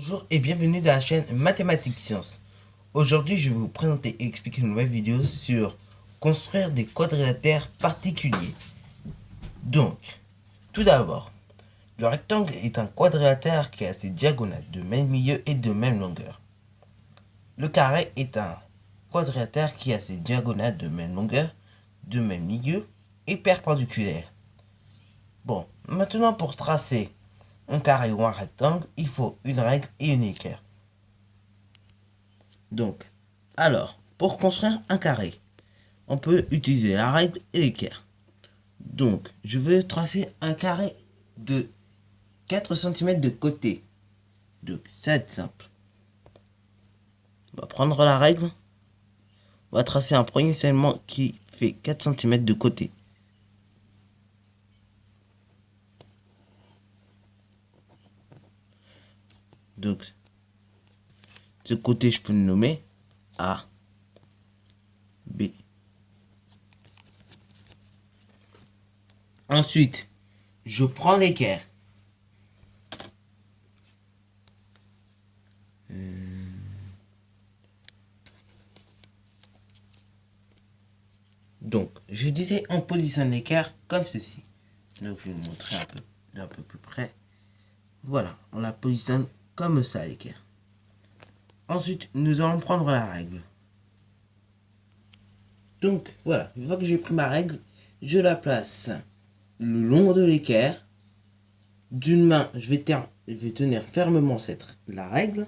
Bonjour et bienvenue dans la chaîne Mathématiques Sciences. Aujourd'hui, je vais vous présenter et expliquer une nouvelle vidéo sur construire des quadrilatères particuliers. Donc, tout d'abord, le rectangle est un quadrilatère qui a ses diagonales de même milieu et de même longueur. Le carré est un quadrilatère qui a ses diagonales de même longueur, de même milieu et perpendiculaires. Bon, maintenant pour tracer un carré ou un rectangle, il faut une règle et une équerre. Donc, alors, pour construire un carré, on peut utiliser la règle et l'équerre. Donc, je vais tracer un carré de 4 cm de côté. Donc, ça va être simple. On va prendre la règle. On va tracer un premier segment qui fait 4 cm de côté. Donc, ce côté, je peux le nommer A, B. Ensuite, je prends l'équerre. Donc, je disais en position l'équerre comme ceci. Donc, je vais vous montrer d'un peu plus près. Voilà, on la positionne comme ça l'équerre. Ensuite, nous allons prendre la règle. Donc, voilà, une fois que j'ai pris ma règle, je la place le long de l'équerre. D'une main, je vais tenir fermement la règle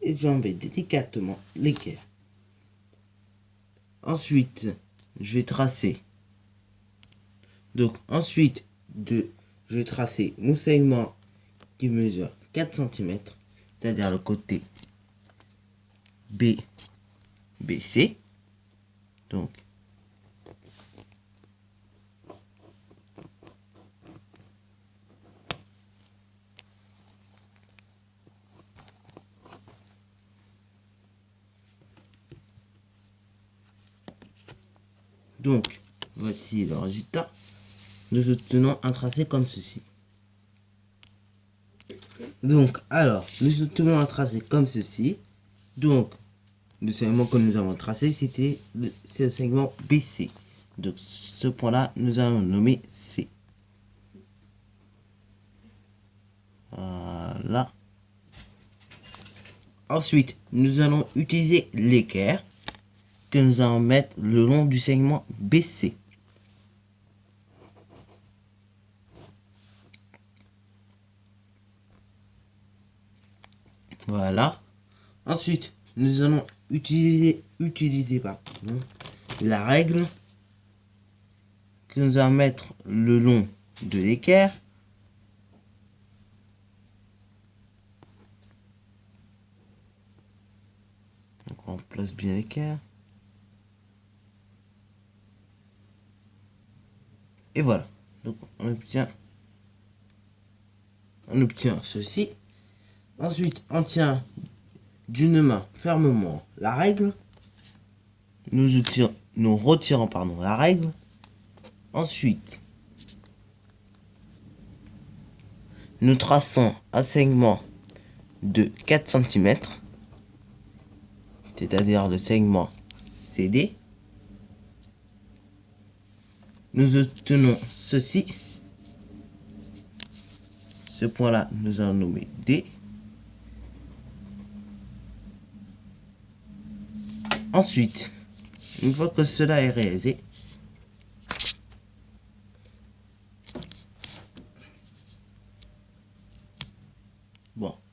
et j'enlève délicatement l'équerre. Ensuite, je vais tracer. Donc, ensuite, je vais tracer mon segment qui mesure 4 cm, c'est-à-dire le côté BC. Donc, voici le résultat. Nous obtenons un tracé comme ceci. Donc, alors, nous obtenons un tracé comme ceci. Donc, le segment que nous avons tracé, c'est le segment BC. Donc, ce point-là, nous allons le nommer C. Voilà. Ensuite, nous allons utiliser l'équerre que nous allons mettre le long du segment BC. Voilà. Ensuite, nous allons utiliser la règle que nous allons mettre le long de l'équerre. Donc on place bien l'équerre. Et voilà. Donc on obtient ceci. Ensuite, on tient d'une main fermement la règle. Nous retirons la règle. Ensuite, nous traçons un segment de 4 cm, c'est-à-dire le segment CD. Nous obtenons ceci. Ce point-là, nous allons nommer D. Ensuite, une fois que cela est réalisé,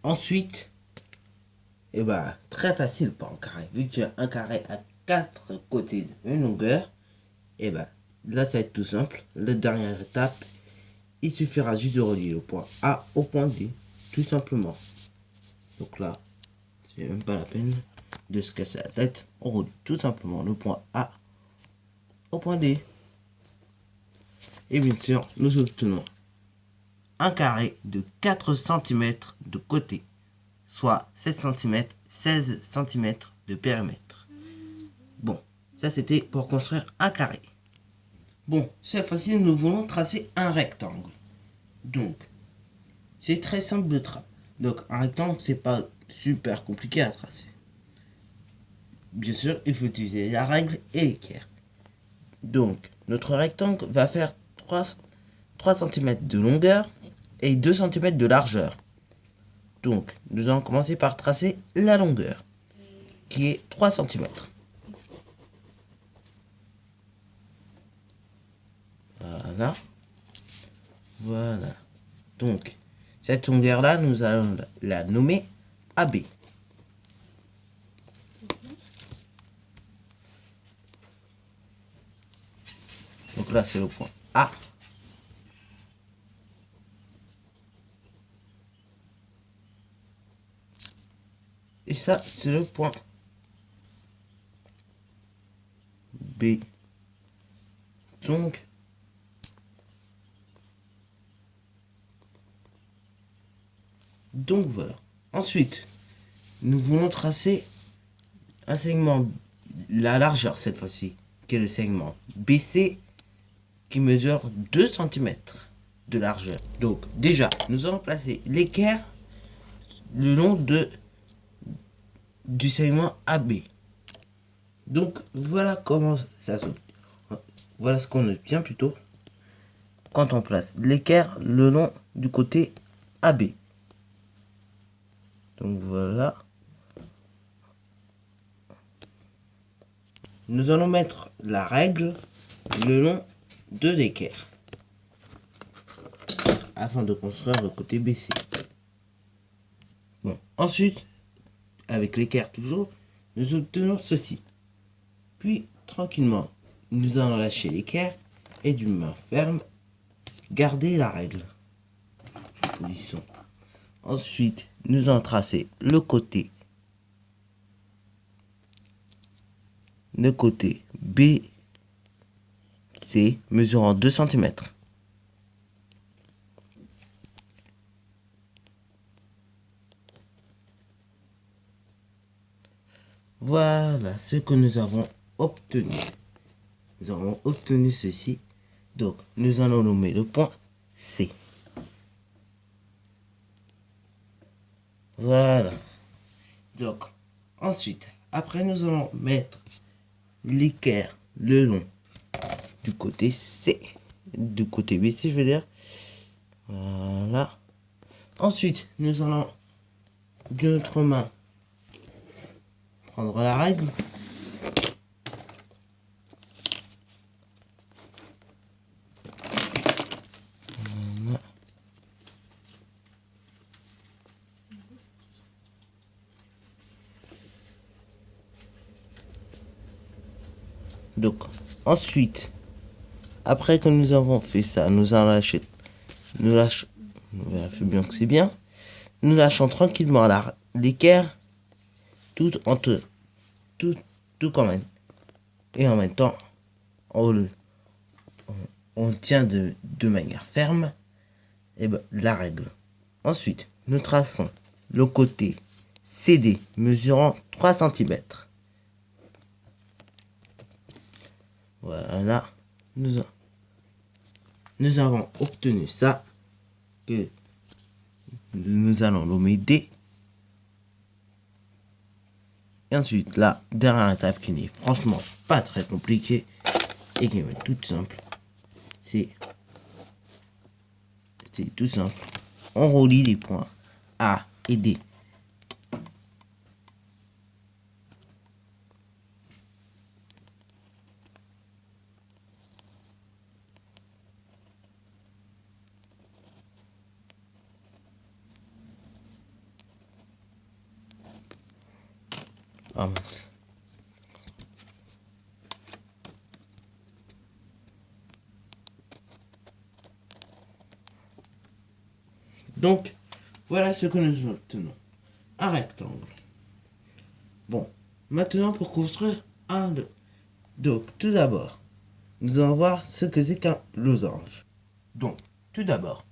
ensuite, très facile pour un carré. Vu qu'il y a un carré à 4 côtés une longueur, là ça va être tout simple. La dernière étape, il suffira juste de relier le point A au point D, tout simplement. Donc là, c'est même pas la peine de se casser la tête. On relie tout simplement le point A au point D. Et bien sûr, nous obtenons un carré de 4 cm de côté, soit 7 cm, 16 cm de périmètre. Bon, ça c'était pour construire un carré. Bon, cette fois-ci, nous voulons tracer un rectangle. Donc, c'est très simple Donc un rectangle, c'est pas super compliqué à tracer. Bien sûr, il faut utiliser la règle et l'équerre. Donc notre rectangle va faire 3 cm de longueur et 2 cm de largeur. Donc nous allons commencer par tracer la longueur, qui est 3 cm. Voilà. Voilà. Donc, cette longueur-là, nous allons la nommer AB. Donc là, c'est le point A. Et ça, c'est le point B. Donc voilà. Ensuite, nous voulons tracer un segment, la largeur cette fois-ci, qui est le segment BC, qui mesure 2 cm de largeur. Donc déjà, nous allons placer l'équerre le long du segment AB. Donc voilà comment ça se... Voilà ce qu'on obtient plutôt quand on place l'équerre le long du côté AB. Donc voilà. Nous allons mettre la règle le long de l'équerre afin de construire le côté BC. Bon, ensuite, avec l'équerre toujours, nous obtenons ceci. Puis, tranquillement, nous allons lâcher l'équerre et d'une main ferme, garder la règle. Position. Ensuite, nous allons tracer le côté BC mesurant 2 cm. Voilà ce que nous avons obtenu. Nous avons obtenu ceci. Donc, nous allons nommer le point C. Voilà. Donc, ensuite, après, nous allons mettre l'équerre le long du côté C. Du côté BC, je veux dire. Voilà. Ensuite, nous allons de notre main prendre la règle. Voilà. Donc, ensuite, après que nous avons fait ça, nous allons lâcher. Nous lâchons. Vérifiez bien que c'est bien. Nous lâchons tranquillement l'équerre tout quand même. Et en même temps, on tient de manière ferme et ben, la règle. Ensuite, nous traçons le côté CD mesurant 3 cm. Voilà. Nous avons obtenu ça que nous allons nommer D. Et ensuite, la dernière étape qui n'est franchement pas très compliquée et qui est toute simple, c'est tout simple. On relie les points A et D. Ah mince. Donc, voilà ce que nous obtenons. Un rectangle. Bon, maintenant pour construire un... Donc, tout d'abord, nous allons voir ce que c'est qu'un losange. Donc, tout d'abord,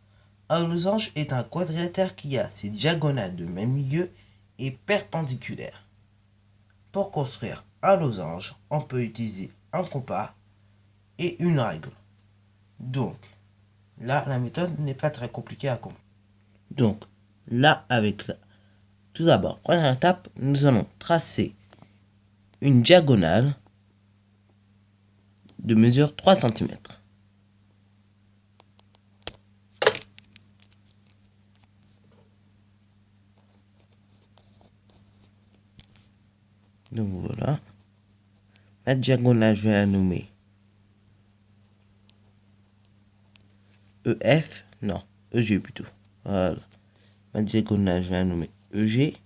un losange est un quadrilatère qui a ses diagonales de même milieu et perpendiculaires. Pour construire un losange, on peut utiliser un compas et une règle. Donc, là, la méthode n'est pas très compliquée à comprendre. Donc, là avec là. Tout d'abord, première étape, nous allons tracer une diagonale de mesure 3 cm. Donc voilà. La diagonale, je vais la nommer EF. Non, EG plutôt. Voilà. La diagonale, je vais la nommer EG.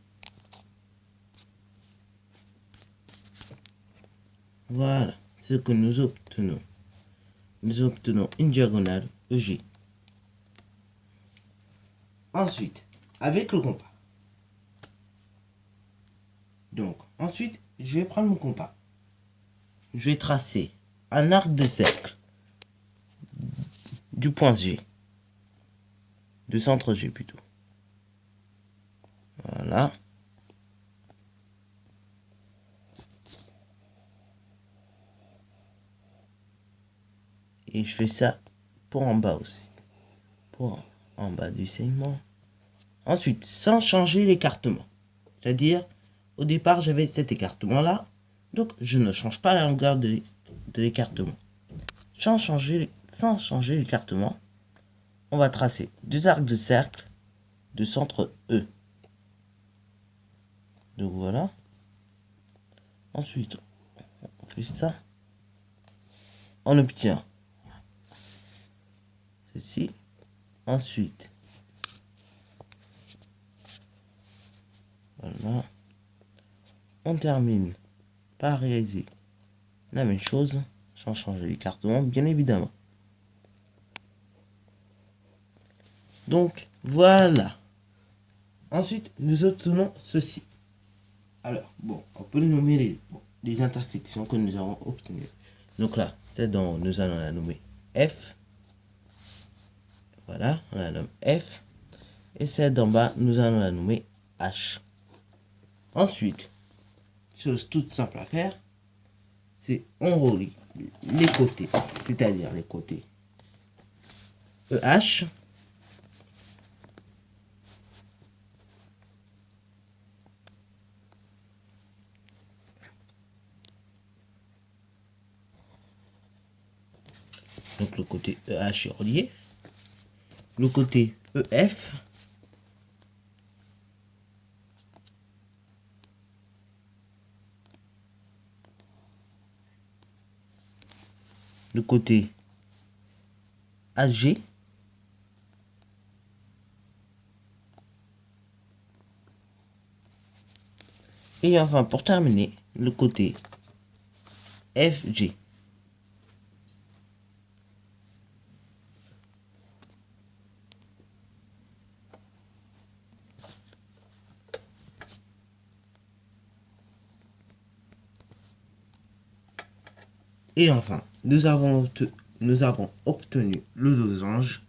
Voilà ce que nous obtenons. Nous obtenons une diagonale EG. Ensuite, avec le compas. Donc, ensuite, je vais prendre mon compas. Je vais tracer un arc de cercle du point G, du centre G plutôt. Voilà. Et je fais ça pour en bas aussi. Pour en bas du segment. Ensuite, sans changer l'écartement. C'est-à-dire, au départ, j'avais cet écartement-là. Donc, je ne change pas la longueur de l'écartement. Sans changer l'écartement, on va tracer deux arcs de cercle de centre E. Donc voilà. Ensuite, on fait ça. On obtient ceci. Ensuite, voilà. On termine par réaliser la même chose sans changer l'écartement, bien évidemment. Donc voilà. Ensuite, nous obtenons ceci. Alors, bon, on peut nommer les intersections que nous avons obtenues. Donc là, c'est dont nous allons la nommer F. Voilà, on la nomme F. Et celle d'en bas, nous allons la nommer H. Ensuite, chose toute simple à faire, c'est on relie les côtés, c'est-à-dire les côtés EH donc le côté EH est relié, le côté EF le côté AG et enfin pour terminer le côté FG. Et enfin, nous avons obtenu le losange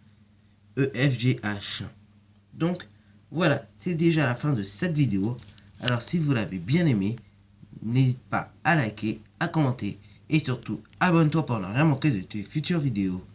EFGH. Donc, voilà, c'est déjà la fin de cette vidéo. Alors, si vous l'avez bien aimé, n'hésite pas à liker, à commenter et surtout, abonne-toi pour ne rien manquer de tes futures vidéos.